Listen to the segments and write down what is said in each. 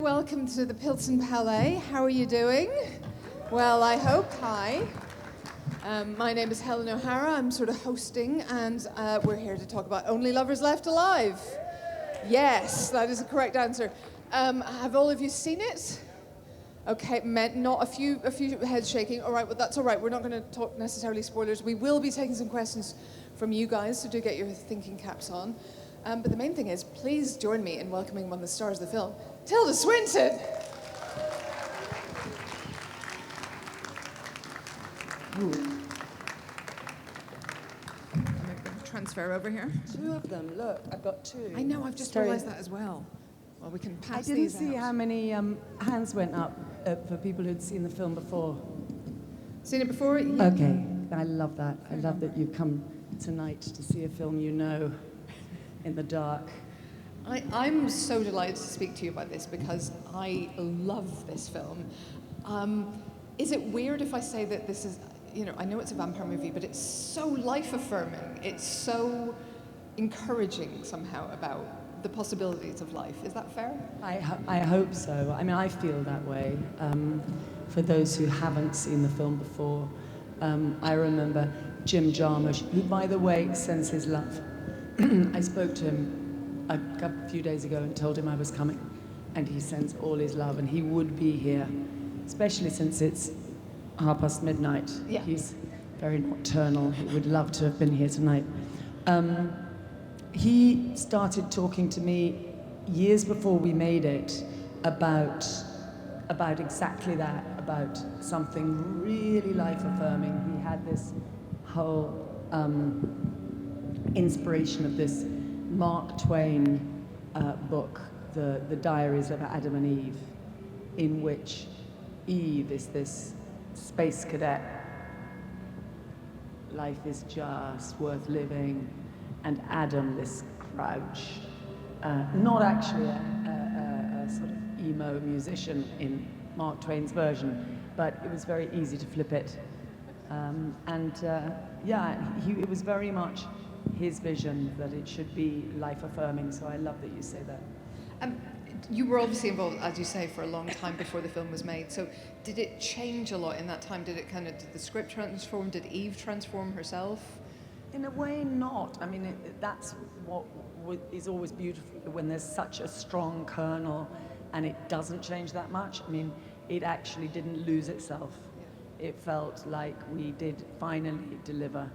Welcome to the Pilton Palais. How are you doing? Well, I hope. Hi. My name is Helen O'Hara. I'm sort of hosting, and we're here to talk about Only Lovers Left Alive. Yes, that is the correct answer. Have all of you seen it? Okay, not a few heads shaking. All right, well, that's all right. We're not going to talk necessarily spoilers. We will be taking some questions from you guys, so do get your thinking caps on. But the main thing is, please join me in welcoming one of the stars of the film, Tilda Swinton. Ooh. I'm going to transfer over here. Two of them. Look, I've got two. I know, I've just realised that as well. Well, we can pass these out. I didn't see how many hands went up for people who'd seen the film before. Seen it before? Yeah. Okay, I love that. I love that you've come tonight to see a film you know in the dark. I'm so delighted to speak to you about this because I love this film. Is it weird if I say that this is, I know it's a vampire movie, but it's so life-affirming. It's so encouraging somehow about the possibilities of life. Is that fair? I hope so. I mean, I feel that way. For those who haven't seen the film before, I remember Jim Jarmursch, who, by the way, sends his love. I spoke to him a few days ago and told him I was coming, and he sends all his love, and he would be here, especially since it's midnight. Yeah. He's very nocturnal. He would love to have been here tonight. He started talking to me years before we made it about exactly that, about something really life-affirming. He had this whole inspiration of this Mark Twain book, the Diaries of Adam and Eve, in which Eve is this space cadet. Life is just worth living. And Adam, this grouch, not actually a sort of emo musician in Mark Twain's version, but it was very easy to flip it. It was very much his vision that it should be life-affirming, so I love that you say that. You were obviously involved, as you say, for a long time before the film was made, so did it change a lot in that time? Did the script transform? Did Eve transform herself? In a way, not. I mean, that's what is always beautiful, when there's such a strong kernel and it doesn't change that much. I mean, it actually didn't lose itself. Yeah. It felt like we did finally deliver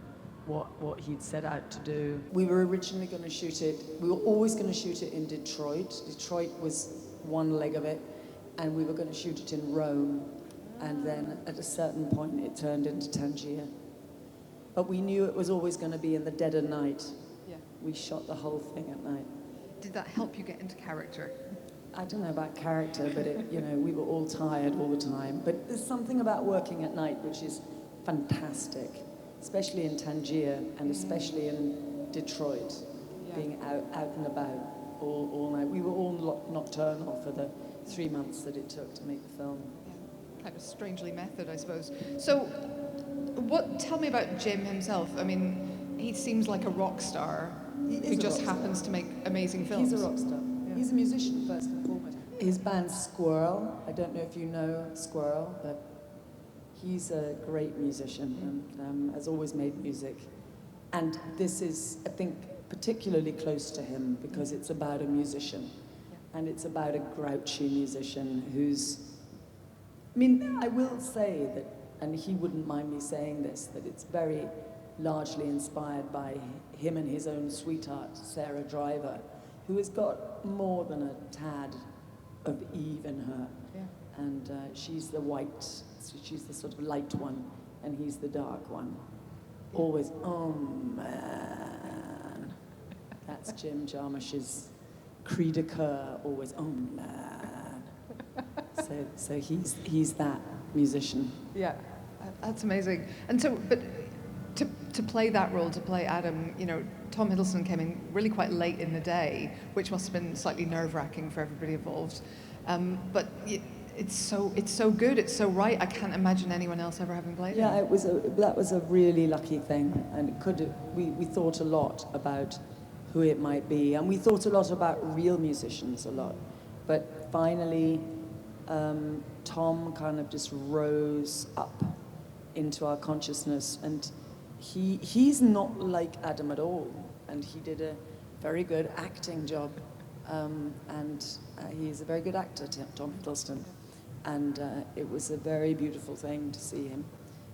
what he'd set out to do. We were originally going to shoot it, we were always going to shoot it in Detroit. Detroit was one leg of it, and we were going to shoot it in Rome, and then at a certain point it turned into Tangier. But we knew it was always going to be in the dead of night. Yeah. We shot the whole thing at night. Did that help you get into character? I don't know about character, but we were all tired all the time. But there's something about working at night which is fantastic, especially in Tangier and especially in Detroit, being out and about all night. We were all nocturnal for the 3 months that it took to make the film. Yeah. Kind of strangely method, I suppose. So, tell me about Jim himself. I mean, he seems like a rock star who just happens to make amazing films. He's a rock star. Yeah. He's a musician, first and foremost. His band's Squirrel. I don't know if you know Squirrel, but he's a great musician and has always made music. And this is, I think, particularly close to him because it's about a musician. Yeah. And it's about a grouchy musician who's... I mean, I will say that, and he wouldn't mind me saying this, that it's very largely inspired by him and his own sweetheart, Sarah Driver, who has got more than a tad of Eve in her. Yeah. And she's the sort of light one, and he's the dark one. Yeah. Always, oh man. That's Jim Jarmusch's cri de coeur, always, oh man. So he's that musician. Yeah, that's amazing. And so, but to play that role, to play Adam, Tom Hiddleston came in really quite late in the day, which must have been slightly nerve-wracking for everybody involved. But it's so good, it's so right. I can't imagine anyone else ever having played it. Yeah, that was a really lucky thing, and we thought a lot about who it might be, and we thought a lot about real musicians a lot. But finally, Tom kind of just rose up into our consciousness, and he's not like Adam at all, and he did a very good acting job, and he's a very good actor, Tom Hiddleston, and it was a very beautiful thing to see him.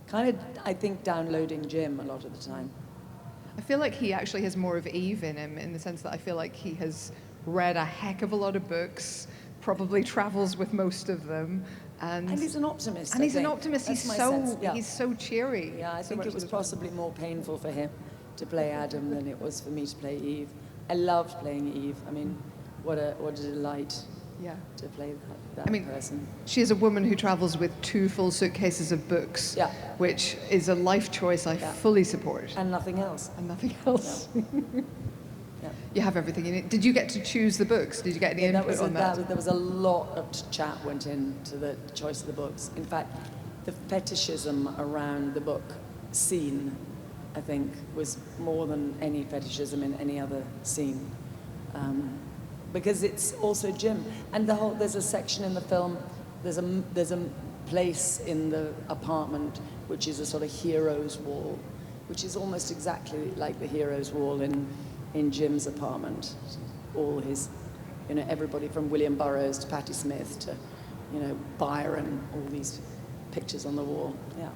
Kind of, I think, downloading Jim a lot of the time. I feel like he actually has more of Eve in him, in the sense that I feel like he has read a heck of a lot of books, probably travels with most of them, and he's an optimist. And he's an optimist. He's so cheery. Yeah, I think it was possibly more painful for him to play Adam than it was for me to play Eve. I loved playing Eve. I mean, what a delight. Yeah. To play that person. She is a woman who travels with 2 full suitcases of books, yeah, which is a life choice I fully support. And nothing else. And nothing else. Yeah. Yeah. You have everything you need. Did you get to choose the books? Did you get any input on that? There was a lot of chat went into the choice of the books. In fact, the fetishism around the book scene, I think, was more than any fetishism in any other scene. Because it's also Jim, and there's a section in the film. There's a place in the apartment which is a sort of hero's wall, which is almost exactly like the hero's wall in Jim's apartment. All his, everybody from William Burroughs to Patti Smith to, Byron. All these pictures on the wall. Yeah.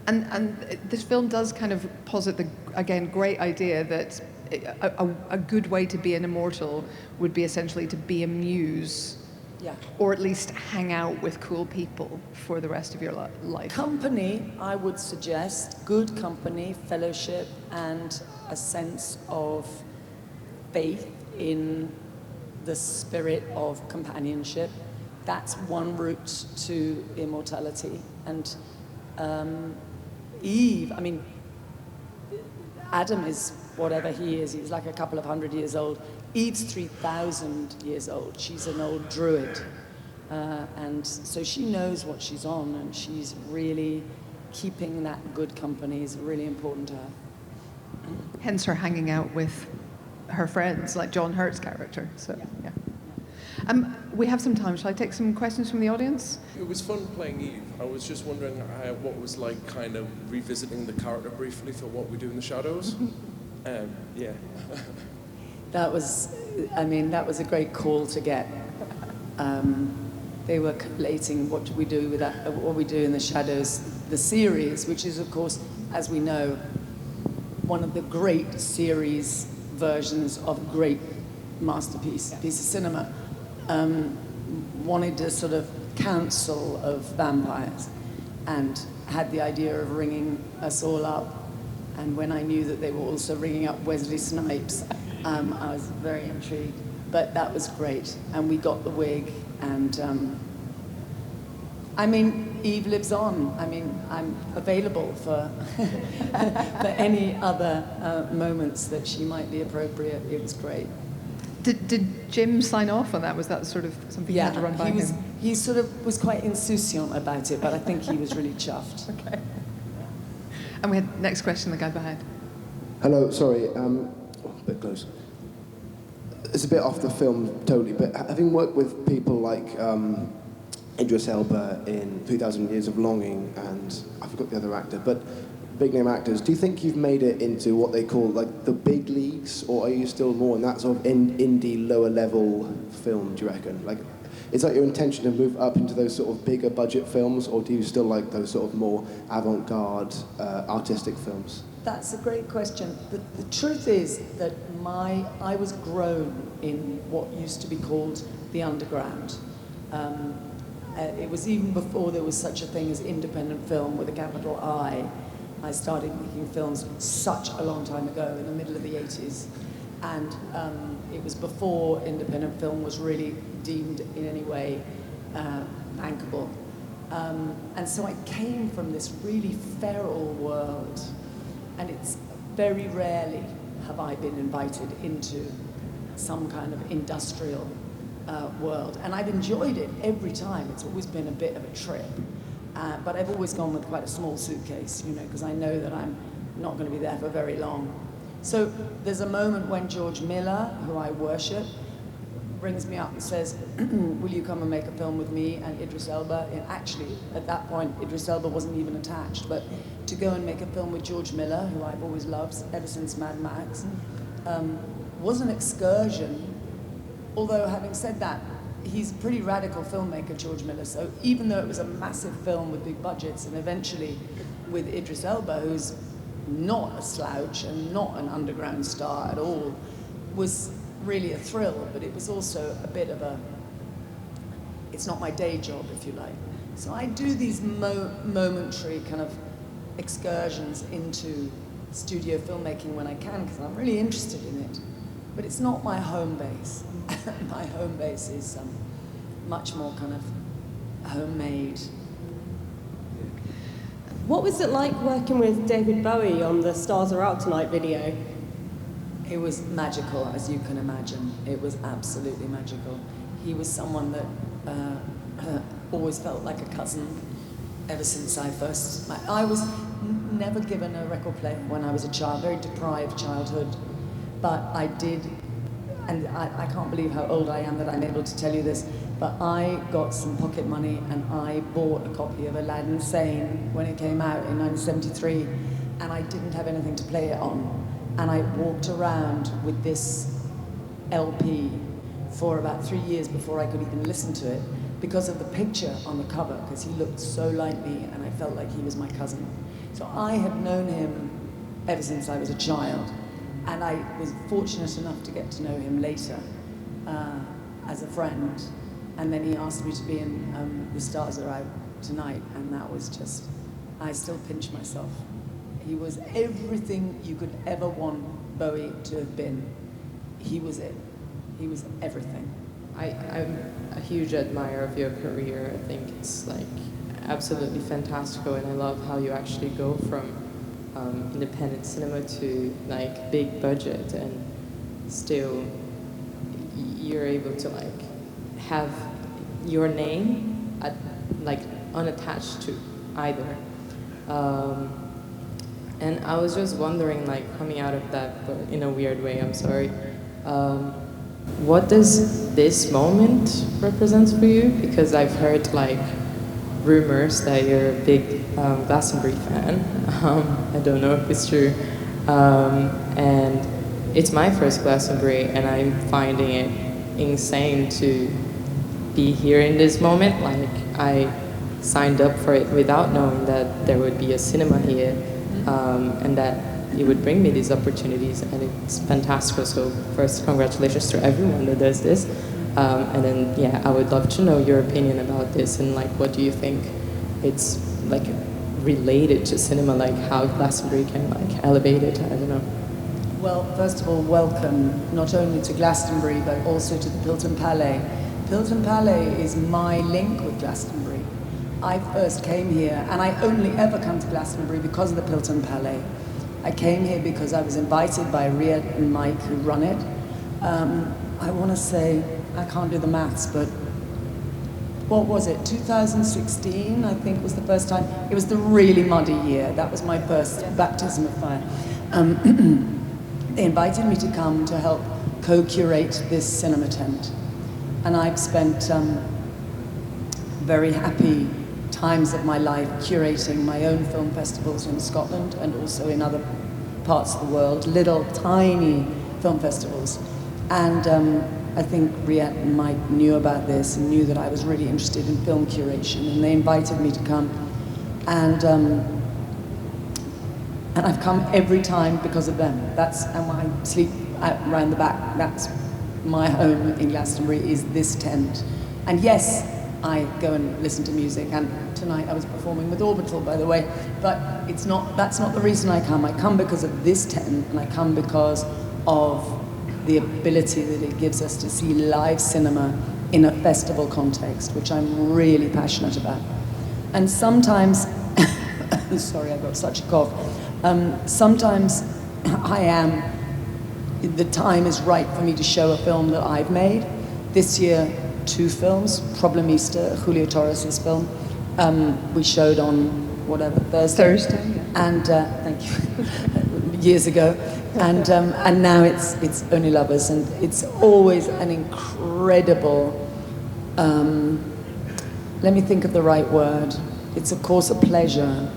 And this film does kind of posit the, again, great idea that a good way to be an immortal would be essentially to be a muse, or at least hang out with cool people for the rest of your life. Company, I would suggest, good company, fellowship, and a sense of faith in the spirit of companionship. That's one route to immortality. And Eve, I mean, Adam is whatever he is, he's like a couple of 100 years old. Eve's 3,000 years old. She's an old druid. And so she knows what she's on, and she's really keeping that good company is really important to her. Hence her hanging out with her friends, like John Hurt's character. So, yeah. We have some time. Shall I take some questions from the audience? It was fun playing Eve. I was just wondering what it was like kind of revisiting the character briefly for What We Do in the Shadows. Yeah. That was a great call to get. They were collating What We Do with that, What We Do in the Shadows, the series, which is, of course, as we know, one of the great series versions of great masterpiece, piece of cinema. Wanted a sort of council of vampires and had the idea of ringing us all up. And when I knew that they were also ringing up Wesley Snipes, I was very intrigued. But that was great. And we got the wig. And Eve lives on. I'm available for, for any other moments that she might be appropriate. It was great. Did Jim sign off on that? Was that sort of something you had to run by him? He sort of was quite insouciant about it, but I think he was really chuffed. Okay. And we had next question, the guy behind. Hello, sorry, a bit close. It's a bit off the film totally, but having worked with people like Idris Elba in 3,000 Years of Longing, and I forgot the other actor, but big name actors, do you think you've made it into what they call like the big leagues, or are you still more in that sort of indie lower level film, do you reckon? Like, is that your intention to move up into those sort of bigger budget films, or do you still like those sort of more avant-garde artistic films? That's a great question. The truth is that I was grown in what used to be called the underground. It was even before there was such a thing as independent film with a capital I. I started making films such a long time ago, in the middle of the 80s. And it was before independent film was really deemed in any way bankable. And so I came from this really feral world. And it's very rarely have I been invited into some kind of industrial world. And I've enjoyed it every time. It's always been a bit of a trip. But I've always gone with quite a small suitcase, because I know that I'm not going to be there for very long. So there's a moment when George Miller, who I worship, brings me up and says, will you come and make a film with me and Idris Elba? And actually, at that point, Idris Elba wasn't even attached, but to go and make a film with George Miller, who I've always loved ever since Mad Max, was an excursion. Although, having said that, he's a pretty radical filmmaker, George Miller, so even though it was a massive film with big budgets, and eventually with Idris Elba, who's not a slouch and not an underground star at all, was really a thrill, but it was also a bit of a, it's not my day job, if you like. So I do these momentary kind of excursions into studio filmmaking when I can, because I'm really interested in it. But it's not my home base. My home base is much more kind of homemade. What was it like working with David Bowie on the Stars Are Out Tonight video? It was magical, as you can imagine. It was absolutely magical. He was someone that always felt like a cousin ever since I first met. I was never given a record player when I was a child, very deprived childhood, but I did, and I can't believe how old I am that I'm able to tell you this, but I got some pocket money and I bought a copy of Aladdin Sane when it came out in 1973, and I didn't have anything to play it on. And I walked around with this LP for about 3 years before I could even listen to it because of the picture on the cover, because he looked so like me and I felt like he was my cousin. So I had known him ever since I was a child, and I was fortunate enough to get to know him later as a friend. And then he asked me to be in The Stars Are Out Tonight, and that was just, I still pinch myself. He was everything you could ever want Bowie to have been. He was it. He was everything. I'm a huge admirer of your career. I think it's like absolutely fantastical, and I love how you actually go from independent cinema to like big budget, and still you're able to like have your name like unattached to either. And I was just wondering, like, coming out of that, but in a weird way, I'm sorry, what does this moment represent for you? Because I've heard, like, rumors that you're a big Glastonbury fan. I don't know if it's true. And it's my first Glastonbury, and I'm finding it insane to be here in this moment. Like, I signed up for it without knowing that there would be a cinema here. And that it would bring me these opportunities, and it's fantastic. So first, congratulations to everyone that does this. And then, yeah, I would love to know your opinion about this, and like, what do you think it's like related to cinema, like how Glastonbury can like elevate it? I don't know. Well, first of all, welcome not only to Glastonbury, but also to the Pilton Palais. Pilton Palais is my link with Glastonbury. I first came here, and I only ever come to Glastonbury because of the Pilton Palais. I came here because I was invited by Riet and Mike, who run it. I want to say, I can't do the maths, but what was it, 2016, I think was the first time. It was the really muddy year. That was my first baptism of fire. They invited me to come to help co-curate this cinema tent. And I've spent very happy times of my life curating my own film festivals in Scotland and also in other parts of the world, little tiny film festivals. And I think Riet and Mike knew about this and knew that I was really interested in film curation, and they invited me to come. And I've come every time because of them. And I sleep out around the back. That's my home in Glastonbury, is this tent. And yes, I go and listen to music, and tonight I was performing with Orbital, by the way, but that's not the reason I come. I come because of this tent, and I come because of the ability that it gives us to see live cinema in a festival context, which I'm really passionate about. And sometimes, sorry, I've got such a cough, sometimes the time is right for me to show a film that I've made. This year, 2 films, Problemista, Julio Torres' film. We showed on whatever, Thursday, yeah. And thank you, years ago. And now it's Only Lovers, and it's always an incredible incredible, let me think of the right word. It's of course a pleasure,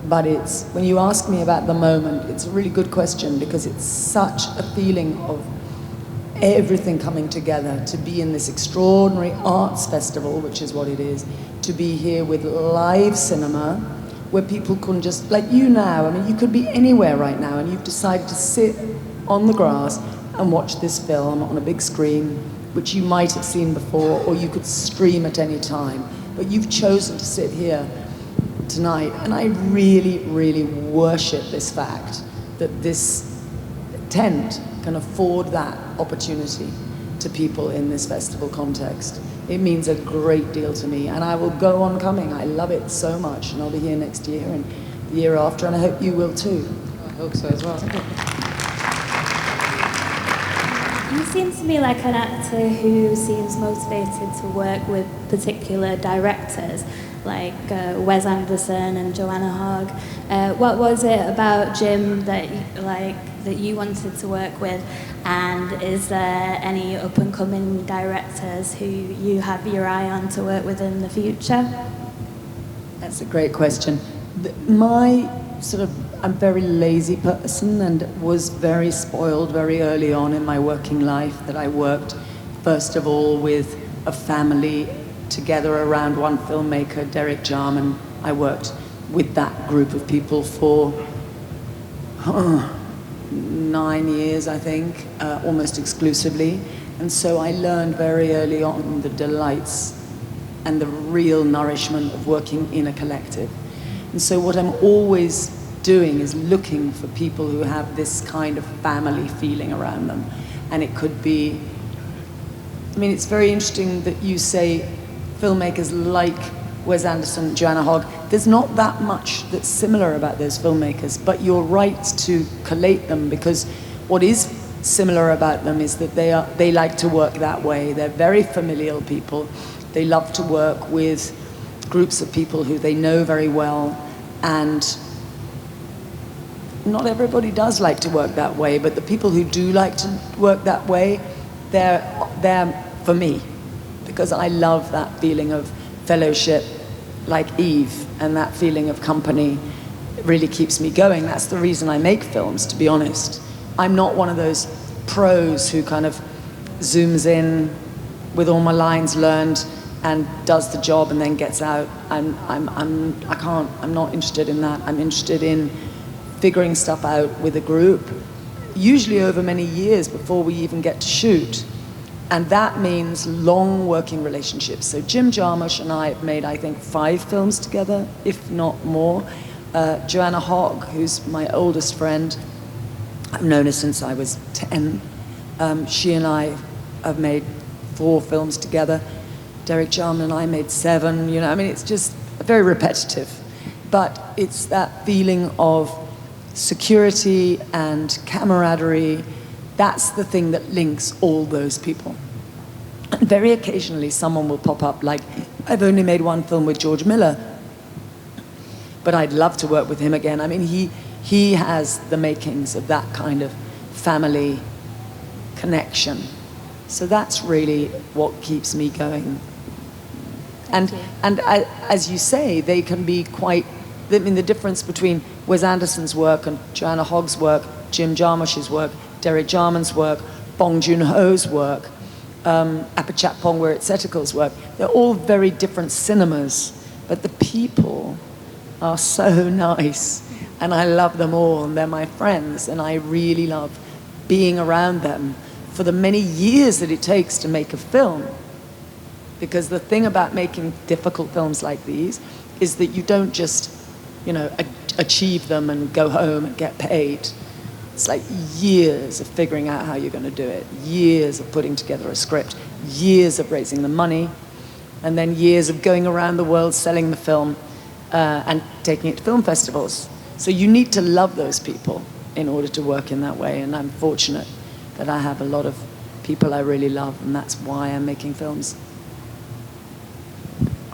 but it's, when you ask me about the moment, it's a really good question because it's such a feeling of everything coming together, to be in this extraordinary arts festival, which is what it is, to be here with live cinema, where people can just, like you now, I mean, you could be anywhere right now and you've decided to sit on the grass and watch this film on a big screen, which you might have seen before, or you could stream at any time. But you've chosen to sit here tonight, and I really, really worship this fact that this tent can afford that opportunity to people in this festival context. It means a great deal to me, and I will go on coming. I love it so much, and I'll be here next year and the year after, and I hope you will too. I hope so as well. You seem to me like an actor who seems motivated to work with particular directors, like Wes Anderson and Joanna Hogg. What was it about Jim that you wanted to work with? And is there any up-and-coming directors who you have your eye on to work with in the future? That's a great question. I'm a very lazy person and was very spoiled very early on in my working life, that I worked first of all with a family together around one filmmaker, Derek Jarmusch. I worked with that group of people for 9 years, I think, almost exclusively. And so I learned very early on the delights and the real nourishment of working in a collective. And so what I'm always doing is looking for people who have this kind of family feeling around them. And it could be, I mean, it's very interesting that you say filmmakers like Wes Anderson, Joanna Hogg. There's not that much that's similar about those filmmakers, but you're right to collate them, because what is similar about them is that they like to work that way. They're very familial people. They love to work with groups of people who they know very well, and not everybody does like to work that way, but the people who do like to work that way, they're for me, because I love that feeling of fellowship, like Eve, and that feeling of company really keeps me going. That's the reason I make films, to be honest. I'm not one of those pros who kind of zooms in with all my lines learned and does the job and then gets out. I'm not interested in that. I'm interested in figuring stuff out with a group, usually over many years before we even get to shoot. And that means long working relationships. So Jim Jarmursch and I have made, I think, 5 films together, if not more. Joanna Hogg, who's my oldest friend, I've known her since I was 10. She and I have made 4 films together. Derek Jarmusch and I made 7. You know, I mean, it's just very repetitive. But it's that feeling of security and camaraderie. That's the thing that links all those people. And very occasionally someone will pop up, like, I've only made 1 film with George Miller, but I'd love to work with him again. I mean, he has the makings of that kind of family connection. So that's really what keeps me going. And as you say, they can be quite, I mean, the difference between Wes Anderson's work and Joanna Hogg's work, Jim Jarmusch's work, Derek Jarman's work, Bong Joon-ho's work, Apichatpong Weerasethakul's work, they're all very different cinemas, but the people are so nice, and I love them all, and they're my friends, and I really love being around them for the many years that it takes to make a film. Because the thing about making difficult films like these is that you don't just, you know, achieve them and go home and get paid. It's like years of figuring out how you're going to do it, years of putting together a script, years of raising the money, and then years of going around the world selling the film and taking it to film festivals. So you need to love those people in order to work in that way, and I'm fortunate that I have a lot of people I really love, and that's why I'm making films.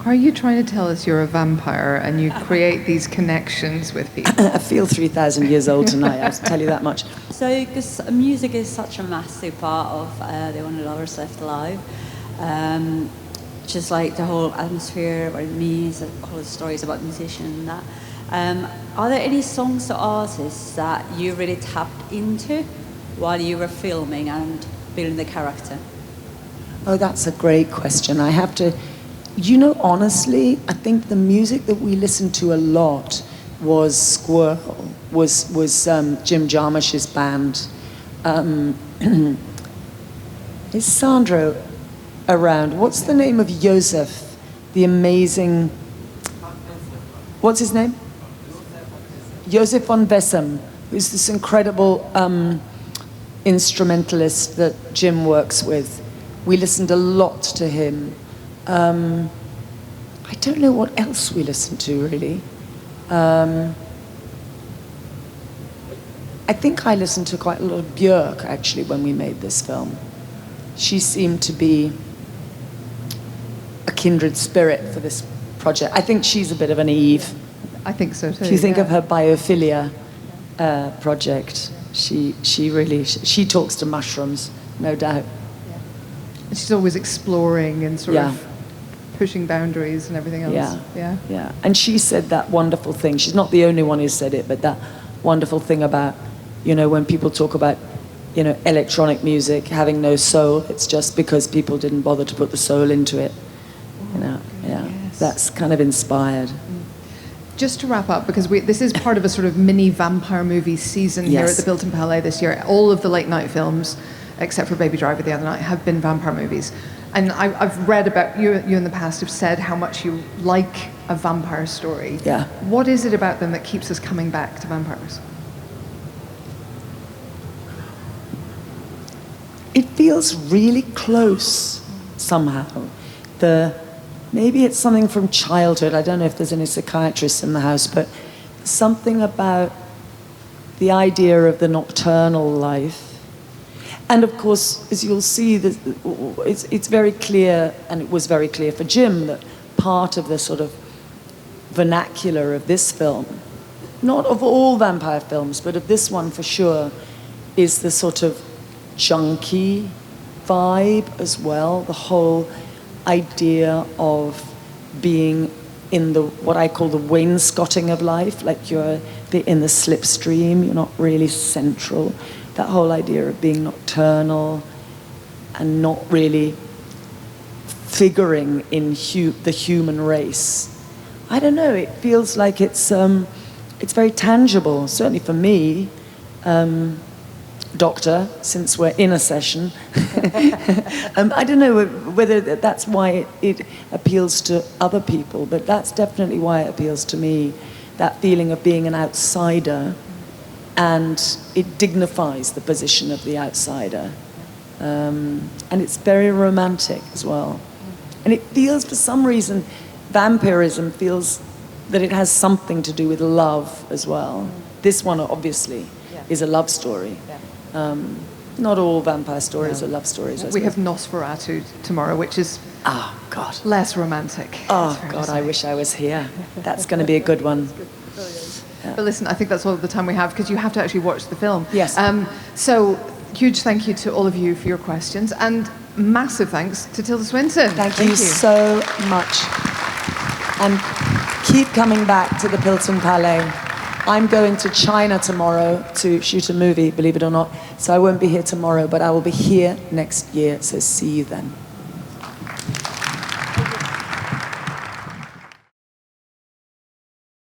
Are you trying to tell us you're a vampire and you create these connections with people? I feel 3,000 years old tonight, I'll tell you that much. So, because music is such a massive part of The Only Lovers Left Alive, Just like the whole atmosphere, what it means, all the stories about musicians and that. Are there any songs or artists that you really tapped into while you were filming and building the character? Oh, that's a great question. I have to, you know, honestly, I think the music that we listened to a lot was Squirrel, was Jim Jarmusch's band. Is Sandro around? What's the name of Josef, the amazing, what's his name? Josef von Wessem, who's this incredible instrumentalist that Jim works with. We listened a lot to him. I don't know what else we listened to, really. I think I listened to quite a lot of Björk, actually, when we made this film. She seemed to be a kindred spirit for this project. I think she's a bit of an Eve. I think so too. If you think of her biophilia project, she talks to mushrooms, no doubt. And she's always exploring and sort of pushing boundaries and everything else. Yeah. And she said that wonderful thing. She's not the only one who said it, but that wonderful thing about, you know, when people talk about, you know, electronic music having no soul, it's just because people didn't bother to put the soul into it. You know, yes. That's kind of inspired. Just to wrap up, because this is part of a sort of mini vampire movie season here at the Pilton Palais this year. All of the late night films, except for Baby Driver the other night, have been vampire movies. And I've read about you in the past have said how much you like a vampire story. Yeah. What is it about them that keeps us coming back to vampires? It feels really close somehow. Maybe it's something from childhood. I don't know if there's any psychiatrists in the house, but something about the idea of the nocturnal life. And of course, as you'll see, it's very clear, and it was very clear for Jim, that part of the sort of vernacular of this film, not of all vampire films, but of this one for sure, is the sort of junkie vibe as well. The whole idea of being in what I call the wainscoting of life, like you're in the slipstream, you're not really central. That whole idea of being nocturnal and not really figuring in the human race. I don't know, it feels like it's very tangible, certainly for me. Doctor, since we're in a session. I don't know whether that's why it appeals to other people, but that's definitely why it appeals to me, that feeling of being an outsider, and it dignifies the position of the outsider. And it's very romantic as well. And it feels, for some reason, vampirism feels that it has something to do with love as well. This one, obviously, is a love story. Not all vampire stories are love stories. We have Nosferatu tomorrow, which is less romantic. Oh, God, I wish I was here. That's going to be a good one. Yeah. But listen, I think that's all the time we have, because you have to actually watch the film. Yes. So, huge thank you to all of you for your questions, and massive thanks to Tilda Swinton. Thank you so much. And keep coming back to the Pilton Palais. I'm going to China tomorrow to shoot a movie, believe it or not, so I won't be here tomorrow, but I will be here next year, so see you then.